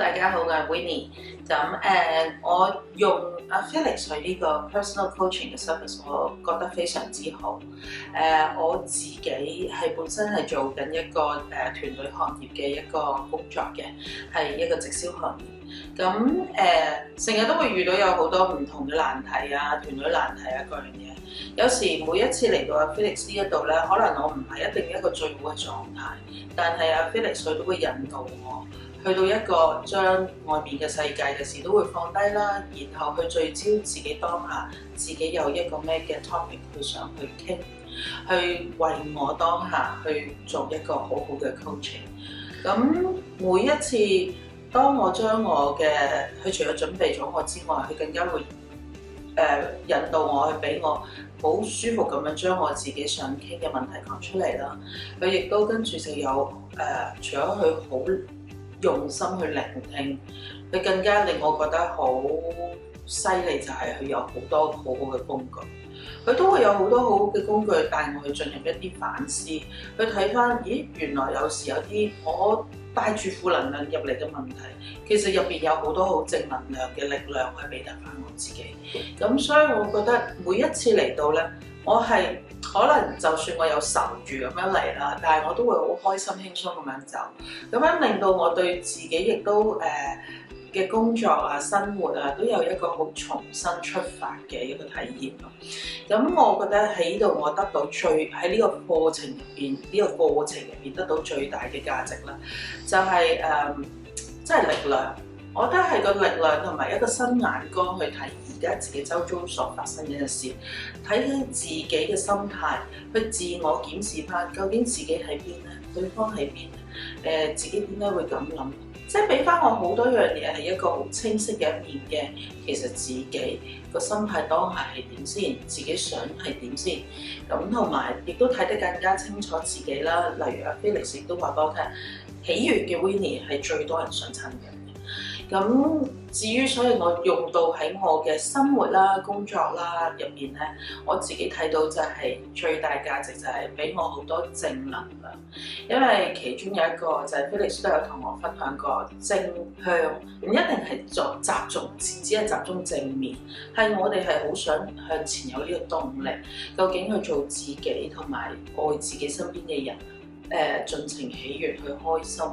大家好，我係 Winnie。我用阿 Felix 佢呢個 personal coaching 嘅 service，我覺得非常之好。我自己係本身係做緊一個團隊行業嘅一個工作嘅，係一個直銷行業。咁成日都會遇到有好多唔同嘅難題啊，團隊難題啊各樣嘢。有時每一次嚟到阿 Felix 呢一度咧，可能我唔係一定一個最好嘅狀態，但係阿 Felix 佢都會引導我。去到一個將外面嘅世界嘅事都會放低啦，然後去聚焦自己當下，自己有一個咩嘅 topic 佢想去傾，去為我當下去做一個好好嘅 coaching。咁每一次當我將我嘅佢除咗準備咗我之外，佢更加會引導我去俾我好舒服咁樣將我自己想傾嘅問題講出嚟啦。佢亦都跟住就有除咗佢好用心去聆聽，佢更加令我覺得好犀利，就係佢有好多好好嘅工具。佢都會有好多好好嘅工具帶我去進入一啲反思，去睇翻，咦，原來有時有啲我帶住負能量入嚟嘅問題，其實入邊有好多好正能量嘅力量去俾得翻我自己。咁所以我覺得每一次嚟到咧，我係可能就算我有愁住咁樣嚟啦，但係我都會好開心輕鬆咁樣走，咁樣令到我對自己亦都嘅工作啊、生活啊，都有一個好重新出發嘅一個體驗咯。咁我覺得喺呢度我得到喺呢個過程入邊，得到最大嘅價值啦，就係即係力量。我覺得係個力量同埋一個新眼光去睇而家自己周遭所發生嘅事，睇緊自己嘅心態，去自我檢視翻究竟自己喺邊咧，對方喺邊咧，自己點解會咁諗？即係俾翻我好多樣嘢係一個好清晰嘅一面嘅，其實自己個心態當下係點先，自己想係點先，咁同埋亦都睇得更加清楚自己啦。例如阿 Felix 亦都話俾我聽，喜悅嘅 Winnie 係最多人想親嘅。咁至於所以我用到喺我嘅生活啦、工作啦入面咧，我自己睇到就係最大價值就係俾我好多正能量。因為其中有一個就係 Felix 都有同我分享過，正向唔一定係集中，只係集中正面，係我哋係好想向前有呢個動力，究竟去做自己同埋愛自己身邊嘅人。盡情喜悅去開心，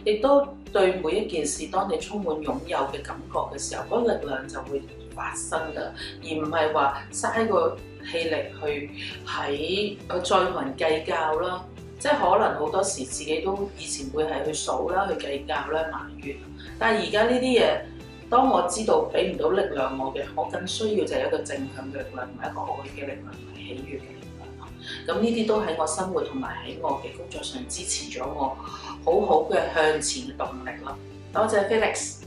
亦都對每一件事，當你充滿擁有嘅感覺嘅時候，嗰個力量就會發生㗎，而唔係話嘥個氣力去再同人計較啦。即係可能好多時自己都以前會係去數啦、去計較啦、埋怨，但係而家呢啲嘢，當我知道俾唔到力量我嘅，我更需要就係一個正向嘅力量，同埋一個愛嘅力量，同埋喜悅嘅力量。咁呢啲都喺我生活同埋喺我嘅工作上支持咗我好好嘅向前嘅動力咯。多謝 Felix。